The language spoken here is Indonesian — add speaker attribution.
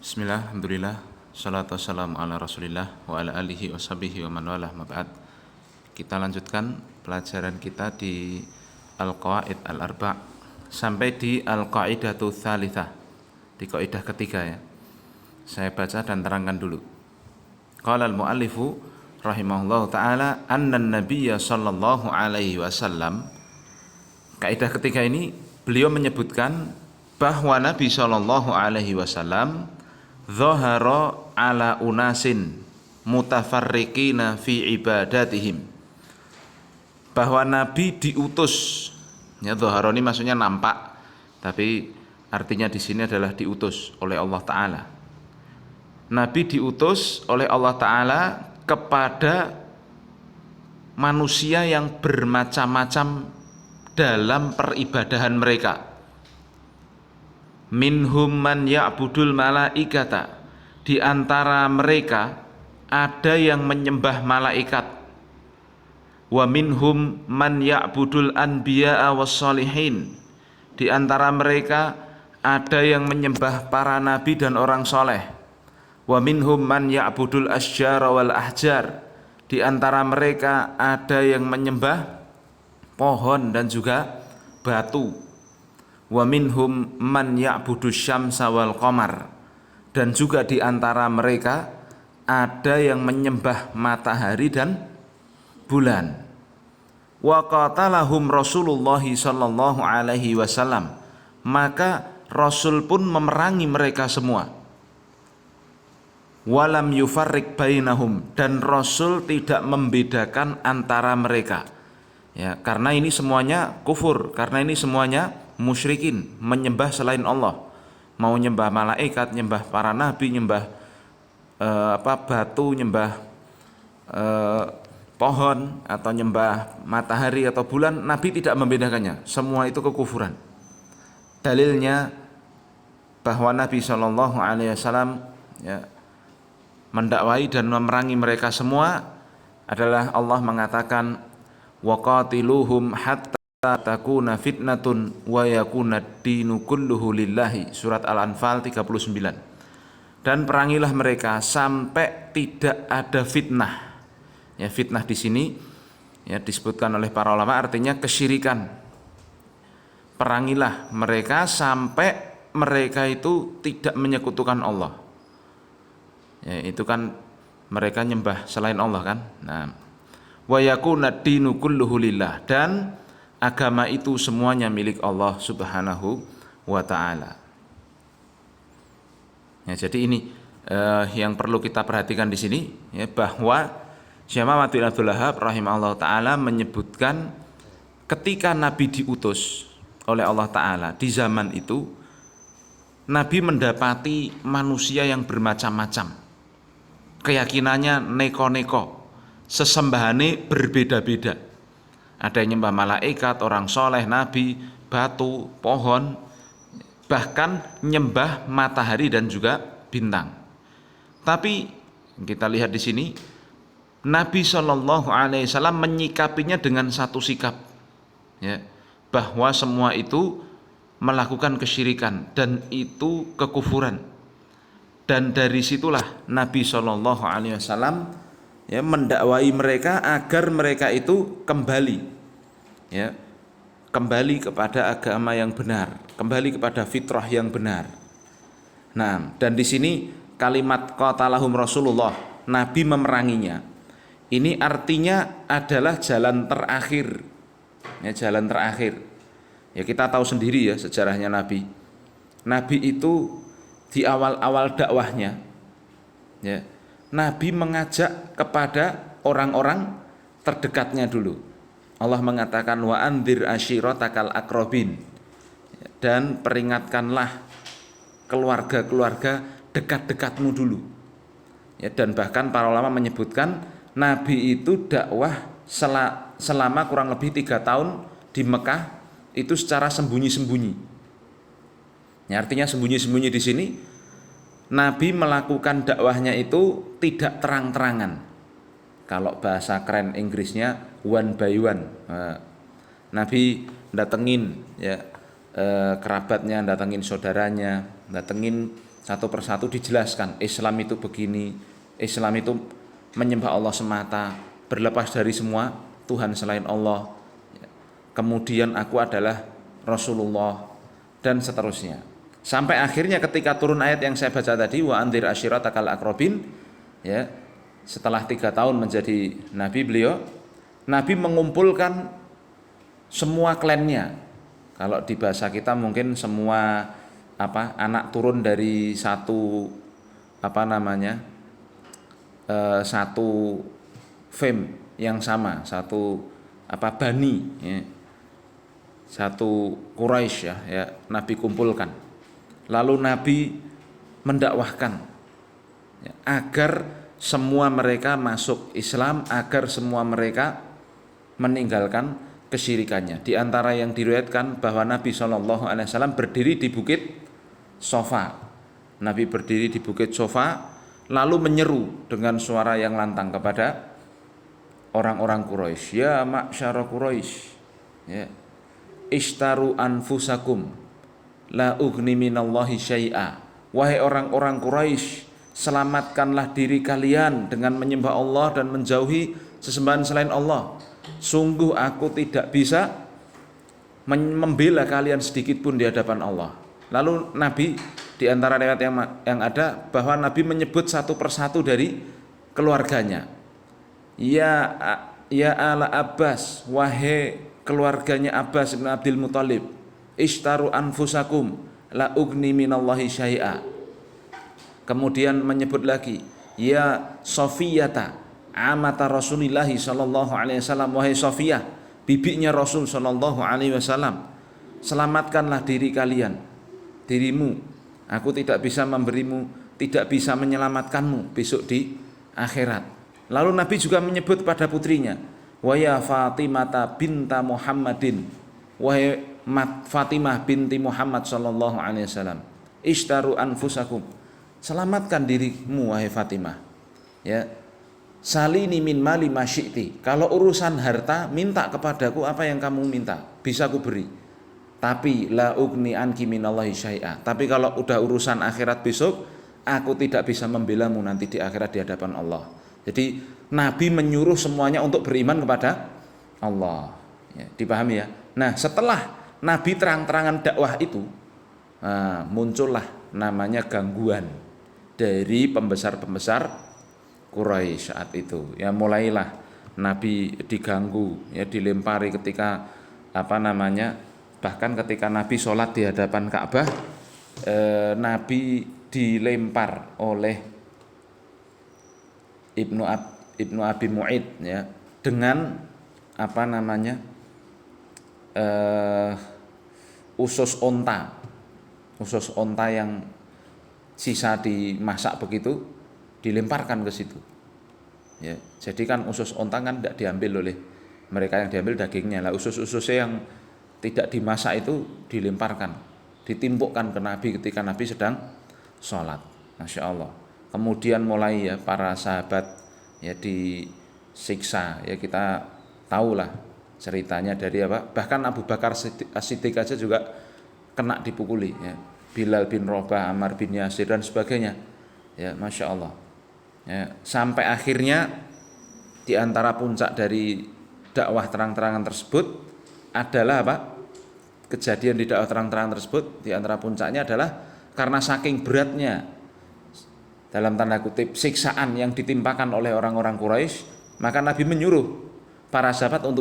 Speaker 1: Bismillah, alhamdulillah, salatu wassalamu ala rasulillah wa ala alihi wa sahbihi wa man walah mab'ad. Kita lanjutkan pelajaran kita di Al-Qawaid Al-Arba' sampai di Al-Qaidatu Tsalitsah, di kaidah ketiga ya. Saya baca dan terangkan dulu. Qala al-muallifu rahimahullahu ta'ala annan nabiyya sallallahu alaihi wasallam. Kaidah ketiga ini beliau menyebutkan bahwa Nabi sallallahu alaihi wasallam dhahara ala unasin mutafarriqina fi ibadatihim, bahwa Nabi diutus. Ya, dhahara ini maksudnya nampak, tapi artinya di sini adalah diutus oleh Allah Ta'ala. Nabi diutus oleh Allah Ta'ala kepada manusia yang bermacam-macam dalam peribadahan mereka. Minhum man ya'budul malaikata, di antara mereka ada yang menyembah malaikat. Wa minhum man ya'budul anbiya'a wassalihin, di antara mereka ada yang menyembah para nabi dan orang soleh. Wa minhum man ya'budul asjara wal ahjar, di antara mereka ada yang menyembah pohon dan juga batu. Wa minhum man ya'budus syamsa wal qamar, dan juga di antara mereka ada yang menyembah matahari dan bulan. Wa qatalahum Rasulullah sallallahu alaihi wasallam, maka Rasul pun memerangi mereka semua. Walam yufarriq bainahum, dan Rasul tidak membedakan antara mereka. Ya, karena ini semuanya kufur, karena ini semuanya musyrikin, menyembah selain Allah. Mau nyembah malaikat, nyembah para nabi, nyembah batu, nyembah pohon, atau nyembah matahari atau bulan, Nabi tidak membedakannya. Semua itu kekufuran. Dalilnya bahwa Nabi Shallallahu Alaihi Wasallam mendakwai dan memerangi mereka semua adalah Allah mengatakan waqatiluhum hatta takuna fitnatun wa yakuna ad-dinu kulluhu lillahi, surat Al-Anfal 39. Dan perangilah mereka sampai tidak ada fitnah. Ya, fitnah di sini ya disebutkan oleh para ulama artinya kesyirikan. Perangilah mereka sampai mereka itu tidak menyekutukan Allah. Ya, itu kan mereka nyembah selain Allah kan. Nah, wa yakuna ad-dinu kulluhu lillah, dan agama itu semuanya milik Allah Subhanahu wa ta'ala. Ya, jadi ini yang perlu kita perhatikan di sini ya, bahwa Syekh Muhammad bin Abdul Wahhab rahimahullah ta'ala menyebutkan ketika Nabi diutus oleh Allah Ta'ala di zaman itu, Nabi mendapati manusia yang bermacam-macam, keyakinannya neko-neko, sesembahane berbeda-beda. Ada yang nyembah malaikat, orang soleh, nabi, batu, pohon, bahkan nyembah matahari dan juga bintang. Tapi kita lihat di sini Nabi Shallallahu Alaihi Wasallam menyikapinya dengan satu sikap, ya, bahwa semua itu melakukan kesyirikan dan itu kekufuran. Dan dari situlah Nabi Shallallahu Alaihi Wasallam ya mendakwai mereka agar mereka itu kembali, ya, kembali kepada agama yang benar, kembali kepada fitrah yang benar. Nah, dan di sini kalimat qatalahum Rasulullah, Nabi memeranginya, ini artinya adalah jalan terakhir. Ya, jalan terakhir. Ya, kita tahu sendiri ya sejarahnya Nabi. Nabi itu di awal-awal dakwahnya, ya, Nabi mengajak kepada orang-orang terdekatnya dulu. Allah mengatakan wa andzir ashiratakal aqrabin, dan peringatkanlah keluarga-keluarga dekat-dekatmu dulu. Ya, dan bahkan para ulama menyebutkan Nabi itu dakwah selama kurang lebih 3 tahun di Mekah itu secara sembunyi-sembunyi. Ya, artinya sembunyi-sembunyi di sini Nabi melakukan dakwahnya itu tidak terang-terangan. Kalau bahasa keren Inggrisnya one by one. Nabi datengin ya kerabatnya, datengin saudaranya, datengin Satu persatu dijelaskan, Islam itu begini, Islam itu menyembah Allah semata, berlepas dari semua Tuhan selain Allah. Kemudian aku adalah Rasulullah dan seterusnya. Sampai akhirnya ketika turun ayat yang saya baca tadi, wa anzir ashiratakal aqrabin, ya, setelah 3 tahun menjadi nabi beliau, Nabi mengumpulkan semua klannya. Kalau di bahasa kita mungkin semua anak turun dari satu satu fam yang sama, satu bani, ya, satu Quraisy, ya, Nabi kumpulkan. Lalu Nabi mendakwahkan, ya, agar semua mereka masuk Islam, agar semua mereka meninggalkan kesyirikannya. Di antara yang diriwayatkan bahwa Nabi SAW berdiri di bukit Sofa. Nabi berdiri di bukit Sofa lalu menyeru dengan suara yang lantang kepada orang-orang Quraisy, ya ma'syara Quraisy, ya, ishtaru anfusakum la ugni minallahi syai'a. Wahai orang-orang Quraisy, selamatkanlah diri kalian dengan menyembah Allah dan menjauhi sesembahan selain Allah. Sungguh aku tidak bisa membela kalian sedikit pun di hadapan Allah. Lalu Nabi, di antara riwayat yang ada, bahwa Nabi menyebut satu persatu dari keluarganya. Ya ala Abbas, wahai keluarganya Abbas bin Abdul Muthalib, ishtaru anfusakum la ugni minallahi syai'a. Kemudian menyebut lagi, ya Sofiyata amata Rasulillahi sallallahu alaihi wasallam, wahai Sofiyah, bibinya Rasul sallallahu alaihi wasallam, selamatkanlah diri kalian, dirimu. Aku tidak bisa memberimu, tidak bisa menyelamatkanmu besok di akhirat. Lalu Nabi juga menyebut pada putrinya, wa ya Fatimata binta Muhammadin, wahai Fatimah binti Muhammad sallallahu alaihi wasallam, ishtaru anfusakum, selamatkan dirimu wahai Fatimah, ya, salini min mali masyiti, kalau urusan harta minta kepadaku apa yang kamu minta, bisa aku beri. Tapi la ugni anki minallahi syai'a, tapi kalau udah urusan akhirat besok, aku tidak bisa membelamu nanti di akhirat di hadapan Allah. Jadi Nabi menyuruh semuanya untuk beriman kepada Allah, ya, dipahami ya. Nah, setelah Nabi terang-terangan dakwah itu, muncullah namanya gangguan dari pembesar-pembesar Quraisy saat itu. Ya, mulailah Nabi diganggu, ya, dilempari ketika bahkan ketika Nabi sholat di hadapan Ka'bah, Nabi dilempar oleh Ibnu Abi Mu'id, ya, dengan usus onta yang sisa dimasak begitu, dilemparkan ke situ, ya. Jadi kan usus onta kan tidak diambil oleh mereka, yang diambil dagingnya. Lah usus-ususnya yang tidak dimasak itu dilemparkan, ditimpukkan ke Nabi ketika Nabi sedang sholat. Masya Allah. Kemudian mulai, ya, para sahabat, ya, disiksa, ya, kita tahulah ceritanya dari bahkan Abu Bakar As-Siddiq aja juga kena dipukuli, ya, Bilal bin Rabah, Ammar bin Yasir dan sebagainya, ya, Masya Allah, ya, sampai akhirnya di antara puncak dari dakwah terang-terangan tersebut adalah kejadian di dakwah terang-terangan tersebut, di antara puncaknya adalah karena saking beratnya, dalam tanda kutip, siksaan yang ditimpakan oleh orang-orang Quraisy, maka Nabi menyuruh para sahabat untuk